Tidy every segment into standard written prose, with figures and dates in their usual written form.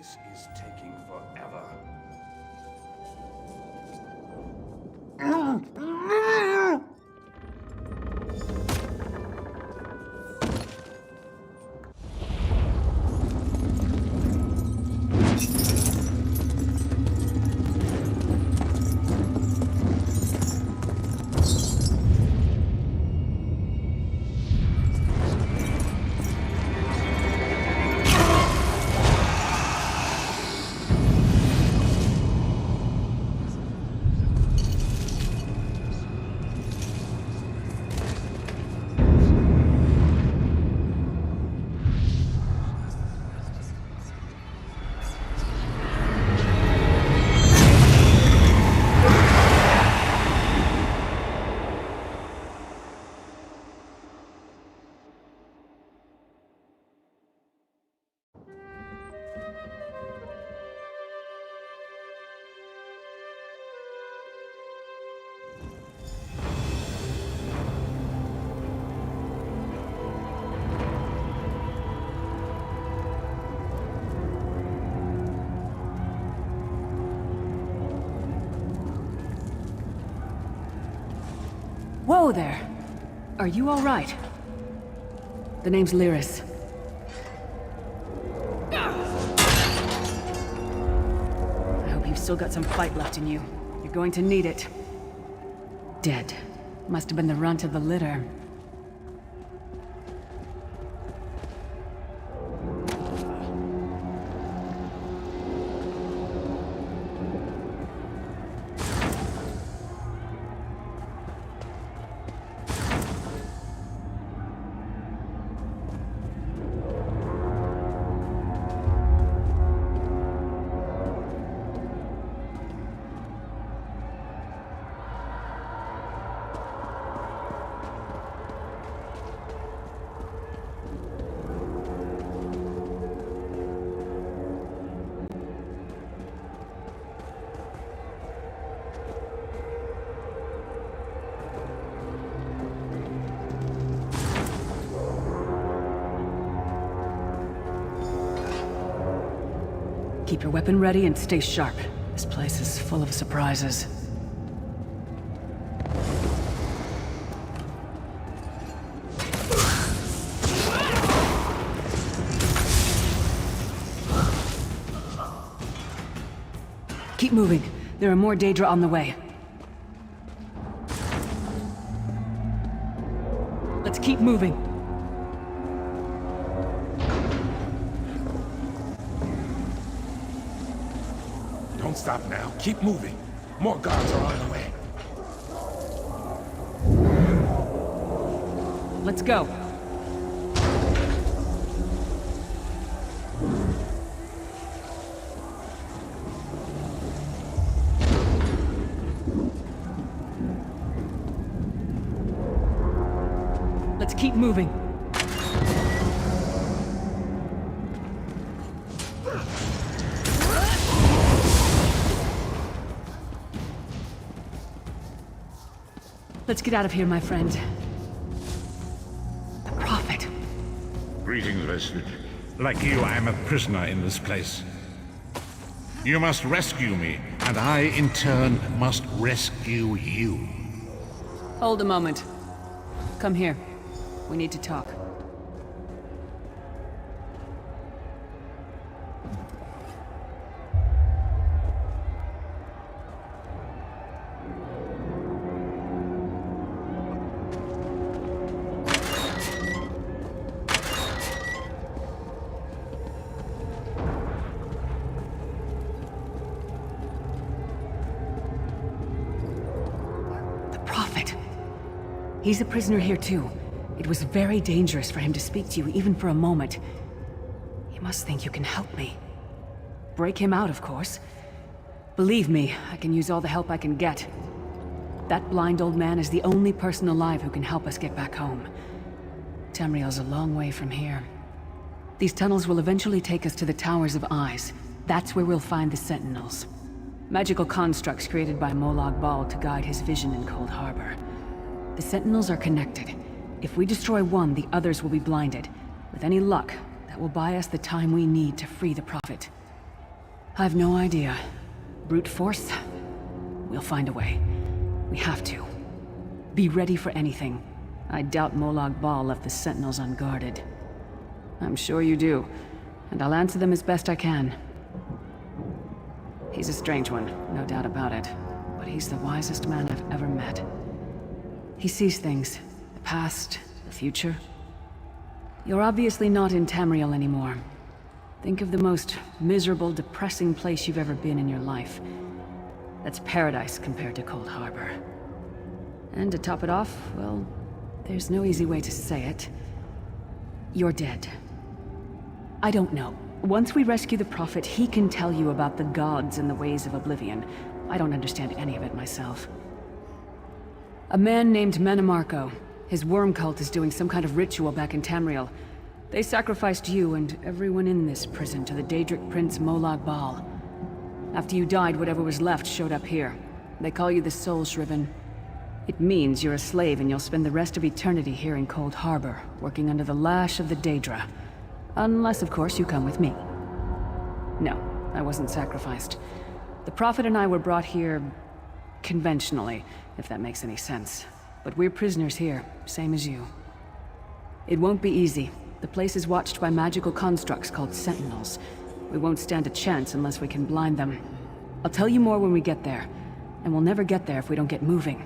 This is taking forever. Whoa there! Are you all right? The name's Lyris. I hope you've still got some fight left in you. You're going to need it. Dead. Must have been the runt of the litter. Keep your weapon ready and stay sharp. This place is full of surprises. Keep moving. There are more Daedra on the way. Let's keep moving. Don't stop now. Keep moving. More guards are on the way. Let's go. Let's keep moving. Let's get out of here, my friend. The Prophet. Greetings, Vestige. Like you, I am a prisoner in this place. You must rescue me, and I, in turn, must rescue you. Hold a moment. Come here. We need to talk. He's a prisoner here too. It was very dangerous for him to speak to you, even for a moment. You must think you can help me. Break him out, of course. Believe me, I can use all the help I can get. That blind old man is the only person alive who can help us get back home. Tamriel's a long way from here. These tunnels will eventually take us to the Towers of Eyes. That's where we'll find the Sentinels. Magical constructs created by Molag Bal to guide his vision in Coldharbour. The Sentinels are connected. If we destroy one, the others will be blinded. With any luck, that will buy us the time we need to free the Prophet. I've no idea. Brute force? We'll find a way. We have to. Be ready for anything. I doubt Molag Bal left the Sentinels unguarded. I'm sure you do, and I'll answer them as best I can. He's a strange one, no doubt about it, but he's the wisest man I've ever met. He sees things, the past, the future. You're obviously not in Tamriel anymore. Think of the most miserable, depressing place you've ever been in your life. That's paradise compared to Coldharbour. And to top it off, well, there's no easy way to say it. You're dead. I don't know. Once we rescue the Prophet, he can tell you about the gods and the ways of oblivion. I don't understand any of it myself. A man named Menemarco. His worm cult is doing some kind of ritual back in Tamriel. They sacrificed you and everyone in this prison to the Daedric Prince Molag Bal. After you died, whatever was left showed up here. They call you the Soul Shriven. It means you're a slave and you'll spend the rest of eternity here in Coldharbour, working under the lash of the Daedra. Unless, of course, you come with me. No, I wasn't sacrificed. The Prophet and I were brought here conventionally, if that makes any sense. But we're prisoners here, same as you. It won't be easy. The place is watched by magical constructs called Sentinels. We won't stand a chance unless we can blind them. I'll tell you more when we get there. And we'll never get there if we don't get moving.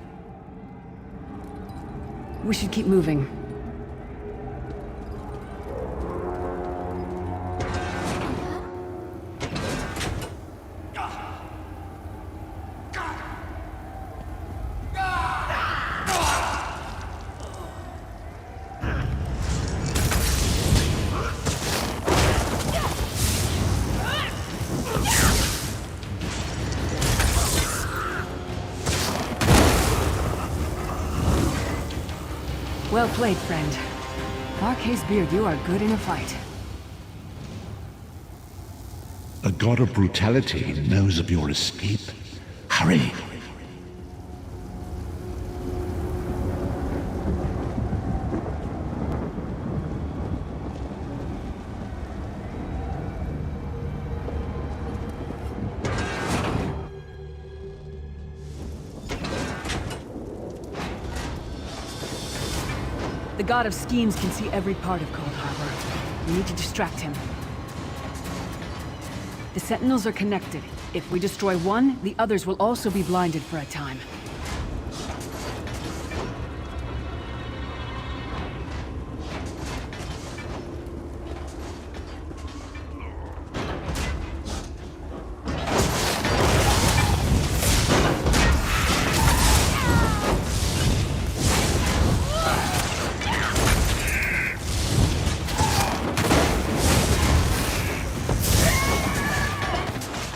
We should keep moving. Well played, friend. Marquez Beard, you are good in a fight. The god of brutality knows of your escape. Hurry! The god of schemes can see every part of Coldharbour. We need to distract him. The Sentinels are connected. If we destroy one, the others will also be blinded for a time.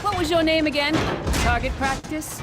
What was your name again? Target practice?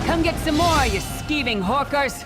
Come get some more, you skeeving hawkers!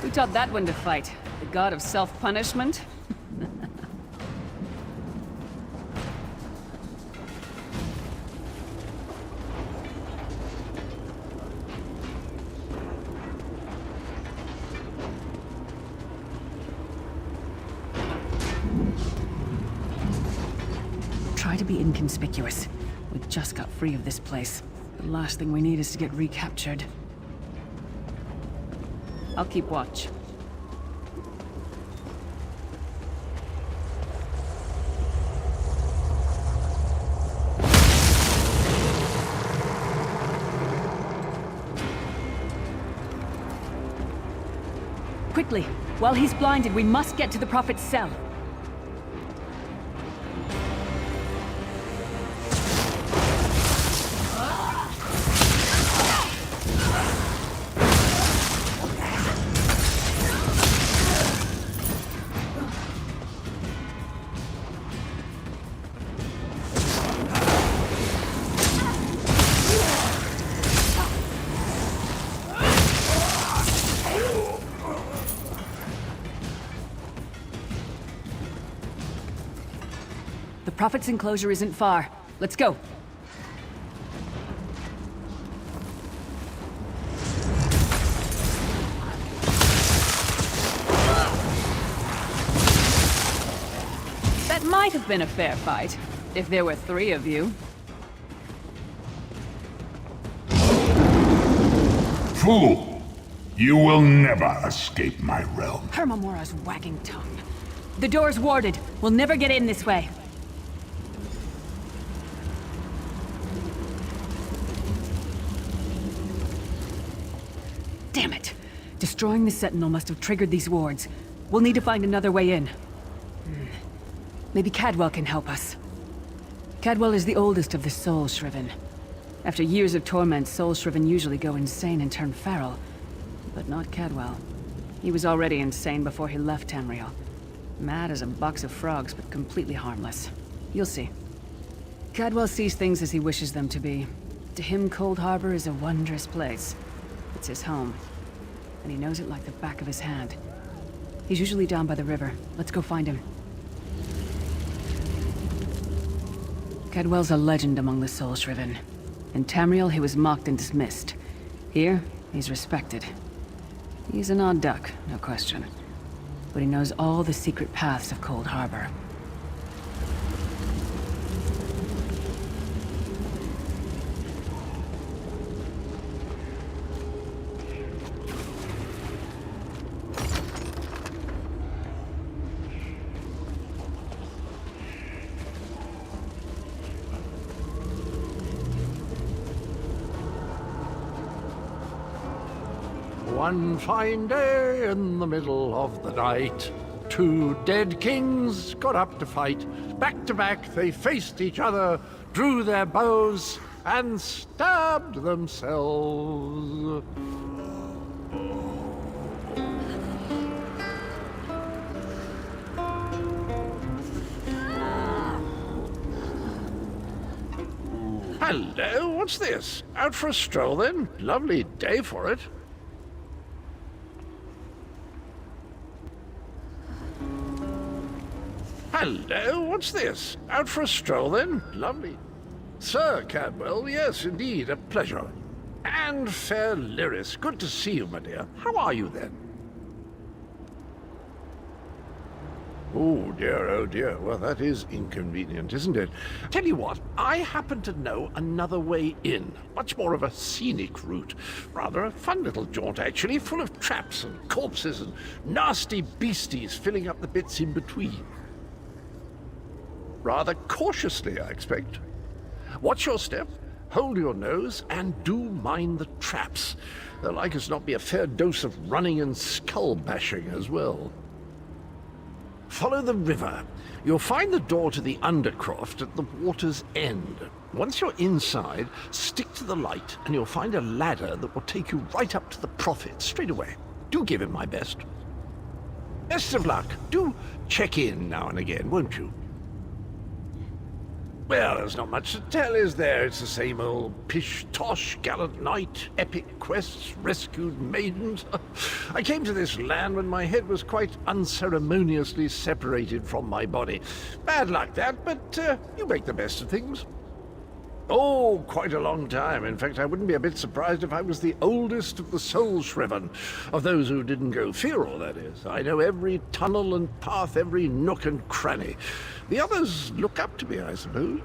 Who taught that one to fight? The god of self-punishment? Try to be inconspicuous. We just got free of this place. The last thing we need is to get recaptured. I'll keep watch. Quickly! While he's blinded, we must get to the Prophet's cell. The Prophet's enclosure isn't far. Let's go. That might have been a fair fight, if there were 3 of you. Fool! You will never escape my realm. Hermamora's wagging tongue. The door's warded. We'll never get in this way. Damn it! Destroying the Sentinel must have triggered these wards. We'll need to find another way in. Maybe Cadwell can help us. Cadwell is the oldest of the Soul Shriven. After years of torment, Soul Shriven usually go insane and turn feral. But not Cadwell. He was already insane before he left Tamriel. Mad as a box of frogs, but completely harmless. You'll see. Cadwell sees things as he wishes them to be. To him, Coldharbour is a wondrous place. It's his home. And he knows it like the back of his hand. He's usually down by the river. Let's go find him. Cadwell's a legend among the Soul Shriven. In Tamriel, he was mocked and dismissed. Here, he's respected. He's an odd duck, no question. But he knows all the secret paths of Coldharbour. One fine day in the middle of the night, 2 dead kings got up to fight. Back to back they faced each other, drew their bows, and stabbed themselves. Hello, what's this? Out for a stroll then? Lovely day for it. Hello, what's this? Out for a stroll then? Lovely. Sir Cadwell, yes, indeed, a pleasure. And fair Lyris, good to see you, my dear. How are you then? Oh dear, well that is inconvenient, isn't it? Tell you what, I happen to know another way in. Much more of a scenic route. Rather a fun little jaunt, actually, full of traps and corpses and nasty beasties filling up the bits in between. Rather cautiously, I expect. Watch your step, hold your nose, and do mind the traps. There'll like as not be a fair dose of running and skull bashing as well. Follow the river. You'll find the door to the Undercroft at the water's end. Once you're inside, stick to the light, and you'll find a ladder that will take you right up to the Prophet straight away. Do give him my best. Best of luck. Do check in now and again, won't you? Well, there's not much to tell, is there? It's the same old pish-tosh, gallant knight, epic quests, rescued maidens. I came to this land when my head was quite unceremoniously separated from my body. Bad luck, that, but you make the best of things. Oh, quite a long time. In fact, I wouldn't be a bit surprised if I was the oldest of the soul Shriven. Of those who didn't go feral, that is. I know every tunnel and path, every nook and cranny. The others look up to me, I suppose.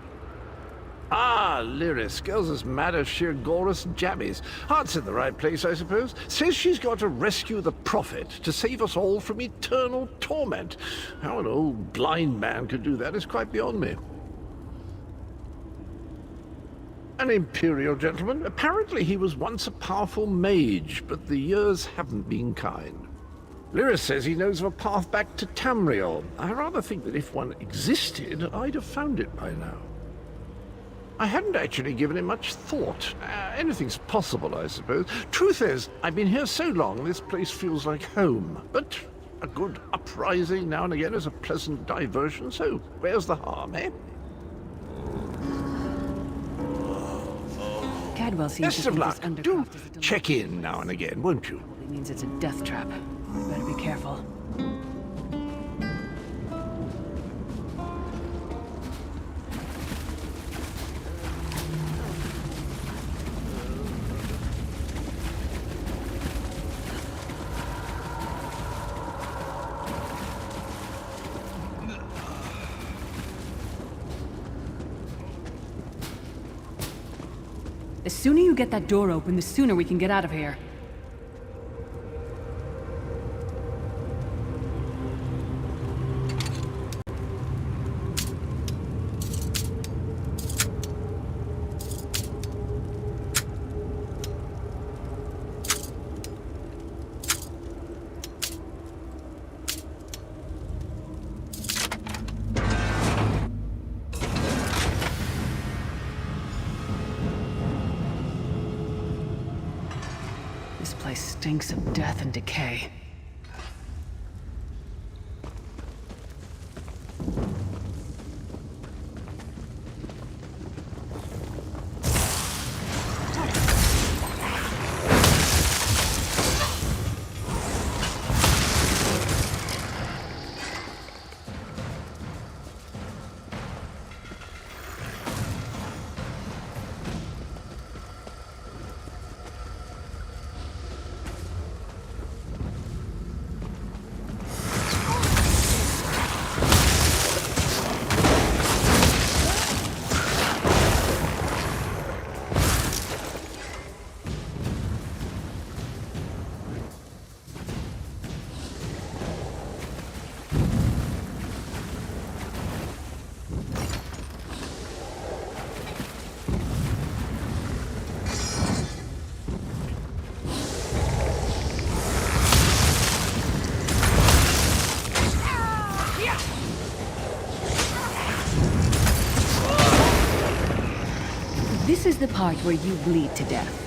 Ah, Lyris, girl's as mad as sheer Gorus jammies. Heart's in the right place, I suppose. Says she's got to rescue the Prophet to save us all from eternal torment. How an old blind man could do that is quite beyond me. An Imperial gentleman. Apparently he was once a powerful mage, but the years haven't been kind. Lyris says he knows of a path back to Tamriel. I rather think that if one existed, I'd have found it by now. I hadn't actually given it much thought. Anything's possible, I suppose. Truth is, I've been here so long, this place feels like home. But a good uprising now and again is a pleasant diversion, so where's the harm, eh? Cadwell seems Best to of think luck. this undercroft Do is a delusion. check in now and again, won't you? It means it's a death trap. We better be careful. The sooner you get that door open, the sooner we can get out of here. This place stinks of death and decay. This is the part where you bleed to death.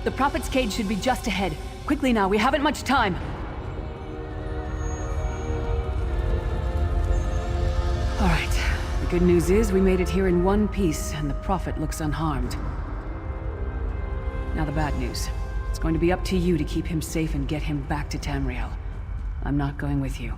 The Prophet's cage should be just ahead. Quickly now, we haven't much time. All right. The good news is we made it here in one piece, and the Prophet looks unharmed. Now the bad news. It's going to be up to you to keep him safe and get him back to Tamriel. I'm not going with you.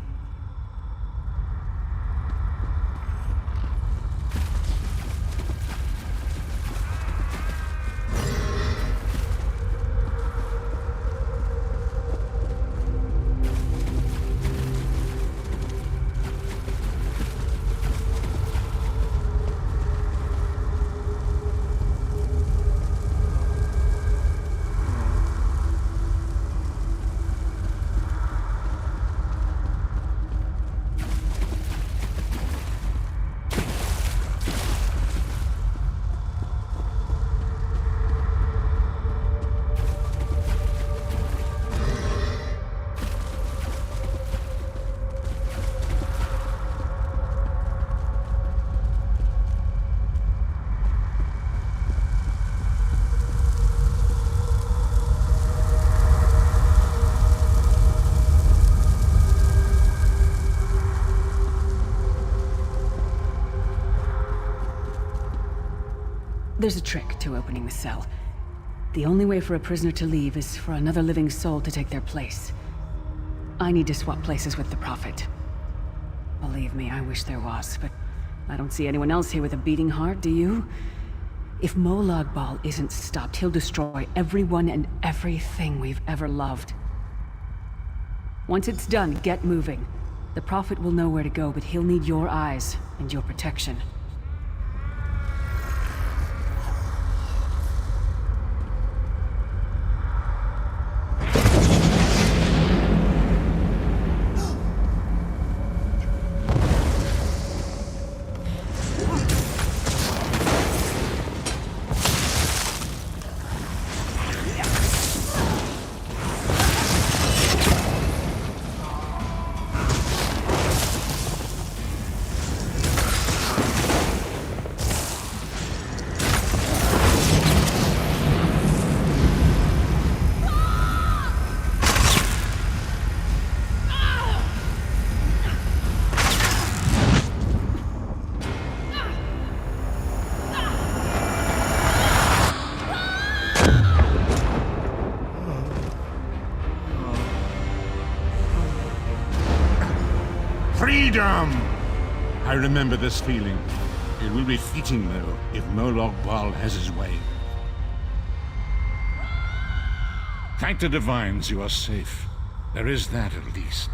There's a trick to opening the cell. The only way for a prisoner to leave is for another living soul to take their place. I need to swap places with the Prophet. Believe me, I wish there was, but I don't see anyone else here with a beating heart, do you? If Molag Bal isn't stopped, he'll destroy everyone and everything we've ever loved. Once it's done, get moving. The Prophet will know where to go, but he'll need your eyes and your protection. Freedom! I remember this feeling. It will be fleeting, though, if Molag Bal has his way. Thank the Divines you are safe. There is that, at least.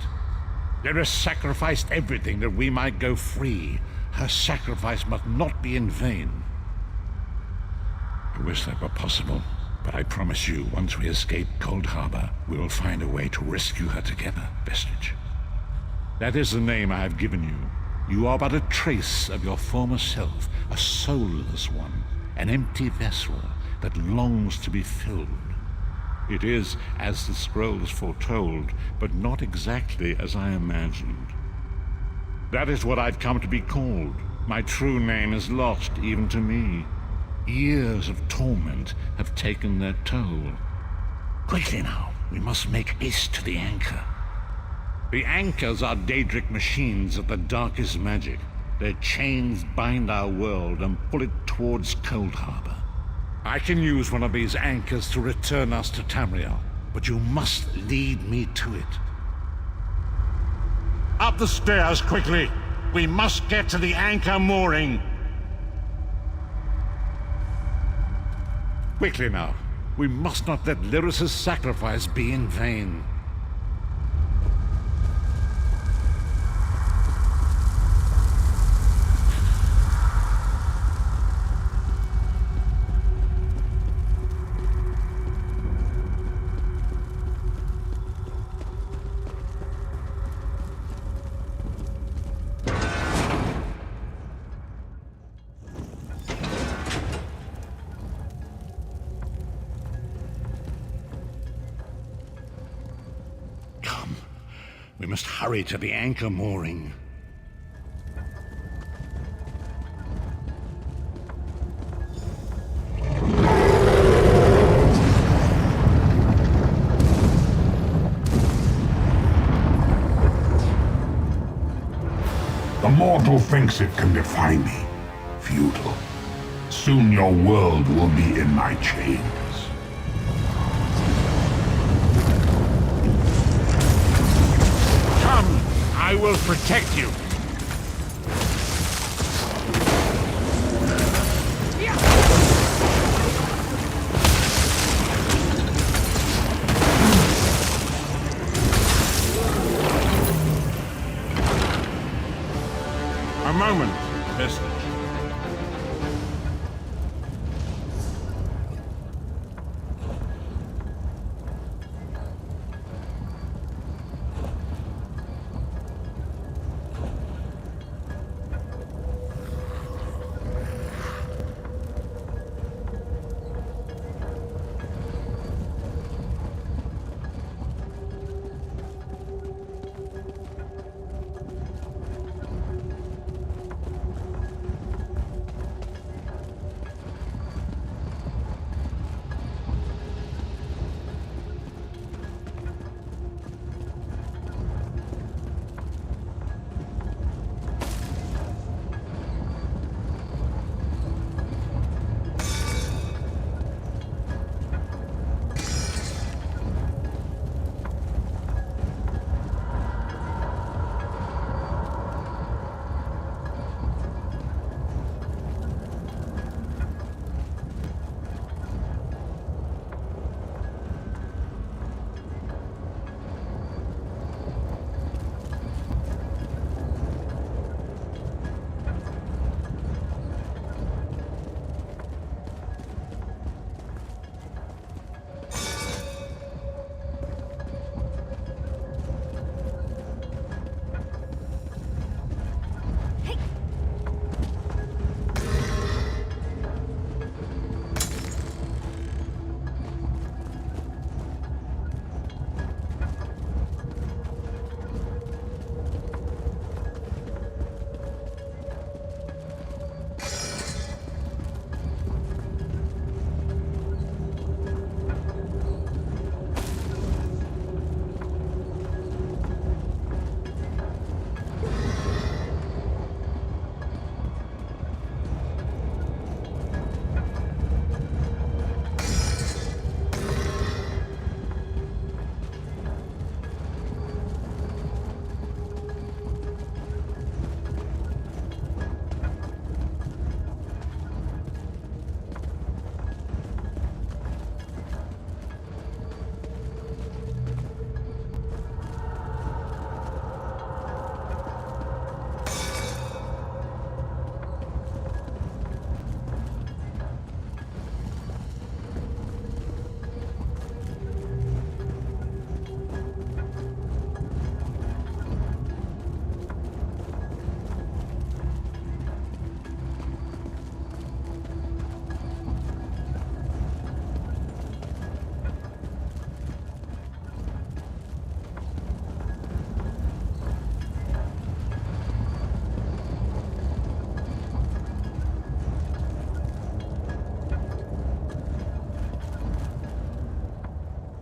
Lyra sacrificed everything that we might go free. Her sacrifice must not be in vain. I wish that were possible, but I promise you, once we escape Coldharbour, we will find a way to rescue her together, Vestige. That is the name I have given you. You are but a trace of your former self, a soulless one, an empty vessel that longs to be filled. It is as the scrolls foretold, but not exactly as I imagined. That is what I've come to be called. My true name is lost even to me. Years of torment have taken their toll. Quickly now, we must make haste to the anchor. The anchors are Daedric machines of the darkest magic. Their chains bind our world and pull it towards Coldharbour. I can use one of these anchors to return us to Tamriel, but you must lead me to it. Up the stairs, quickly! We must get to the anchor mooring! Quickly now. We must not let Lyra's sacrifice be in vain. We must hurry to the anchor mooring. The mortal thinks it can defy me. Futile. Soon your world will be in my chains. Come, I will protect you. A moment, Vestige.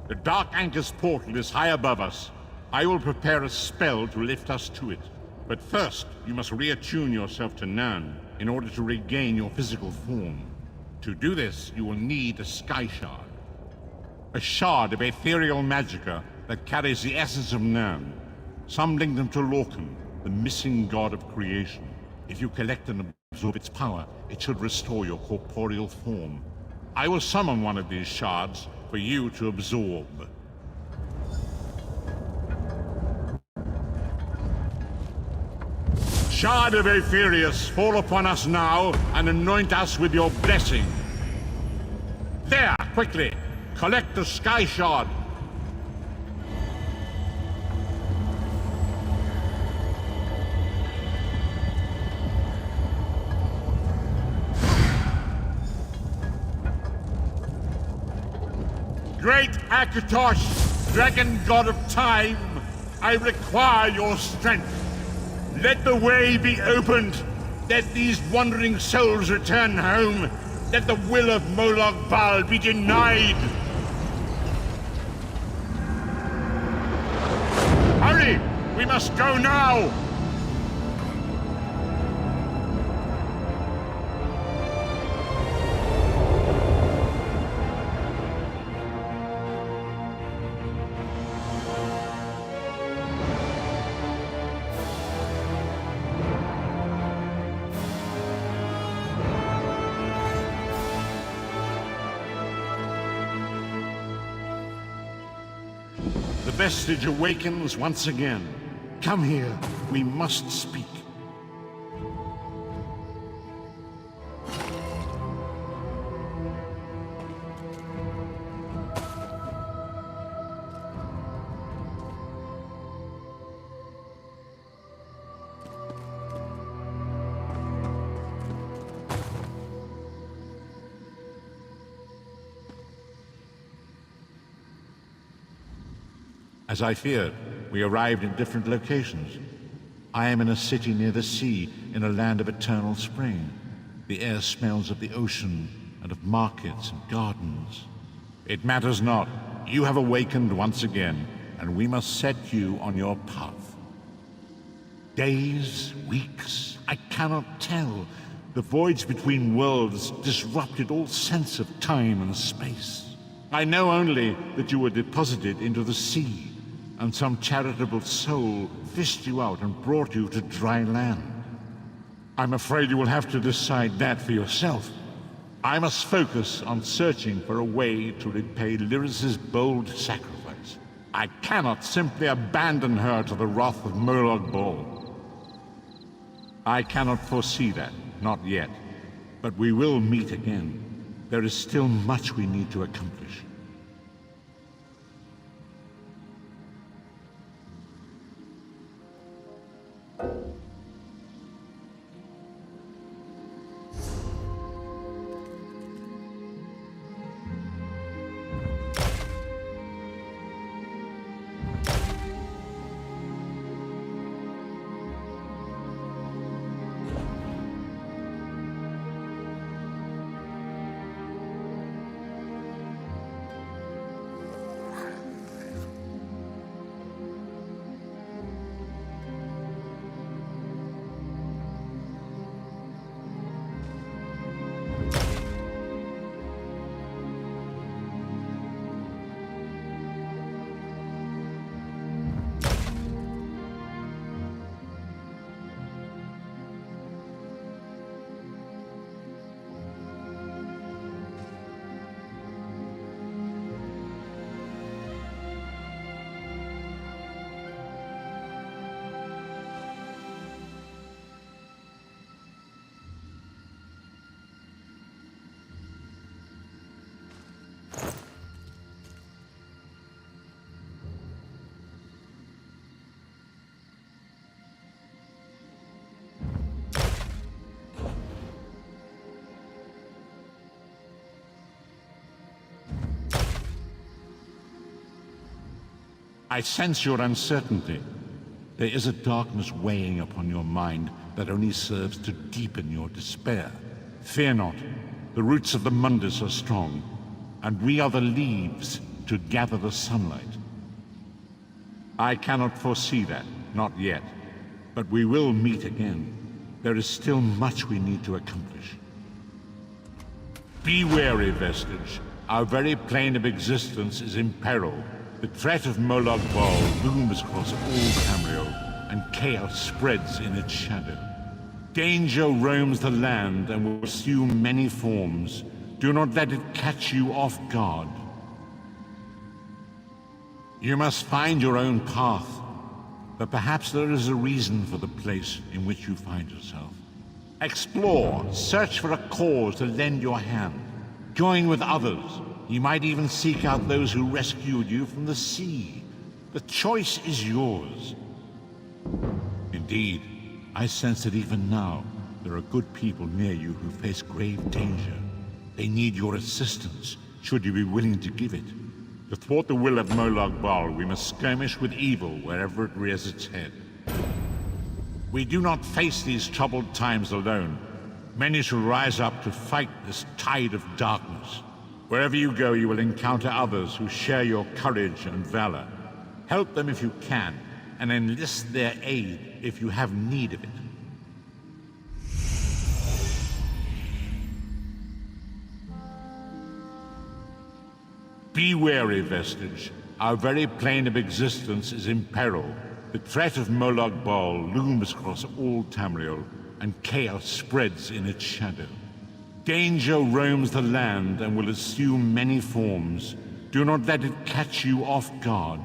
The Dark Anchor's portal is high above us. I will prepare a spell to lift us to it. But first, you must reattune yourself to Nern in order to regain your physical form. To do this, you will need a Sky Shard. A shard of ethereal magicka that carries the essence of Nern. Some link them to Lorcan, the missing god of creation. If you collect and absorb its power, it should restore your corporeal form. I will summon one of these shards for you to absorb. Shard of Aetherius, fall upon us now and anoint us with your blessing. There, quickly! Collect the Sky Shard. Great Akatosh, dragon god of time, I require your strength. Let the way be opened. Let these wandering souls return home. Let the will of Molag Bal be denied. Hurry! We must go now! vestige awakens once again. Come here, we must speak. As I feared, we arrived in different locations. I am in a city near the sea, in a land of eternal spring. The air smells of the ocean and of markets and gardens. It matters not. You have awakened once again, and we must set you on your path. Days, weeks, I cannot tell. The voids between worlds disrupted all sense of time and space. I know only that you were deposited into the sea, and some charitable soul fished you out and brought you to dry land. I'm afraid you will have to decide that for yourself. I must focus on searching for a way to repay Lyris's bold sacrifice. I cannot simply abandon her to the wrath of Molag Bal. I cannot foresee that, not yet. But we will meet again. There is still much we need to accomplish. I sense your uncertainty. There is a darkness weighing upon your mind that only serves to deepen your despair. Fear not. The roots of the Mundus are strong, and we are the leaves to gather the sunlight. I cannot foresee that, not yet. But we will meet again. There is still much we need to accomplish. Be wary, Vestige. Our very plane of existence is in peril. The threat of Molag Bal looms across all Tamriel, and chaos spreads in its shadow. Danger roams the land and will assume many forms. Do not let it catch you off guard. You must find your own path, but perhaps there is a reason for the place in which you find yourself. Explore, search for a cause to lend your hand. Join with others. You might even seek out those who rescued you from the sea. The choice is yours. Indeed, I sense that even now, there are good people near you who face grave danger. They need your assistance, should you be willing to give it. To thwart the will of Molag Bal, we must skirmish with evil wherever it rears its head. We do not face these troubled times alone. Many shall rise up to fight this tide of darkness. Wherever you go, you will encounter others who share your courage and valor. Help them if you can, and enlist their aid if you have need of it. Be wary, Vestige. Our very plane of existence is in peril. The threat of Molag Bal looms across all Tamriel, and chaos spreads in its shadow. Danger roams the land and will assume many forms. Do not let it catch you off guard.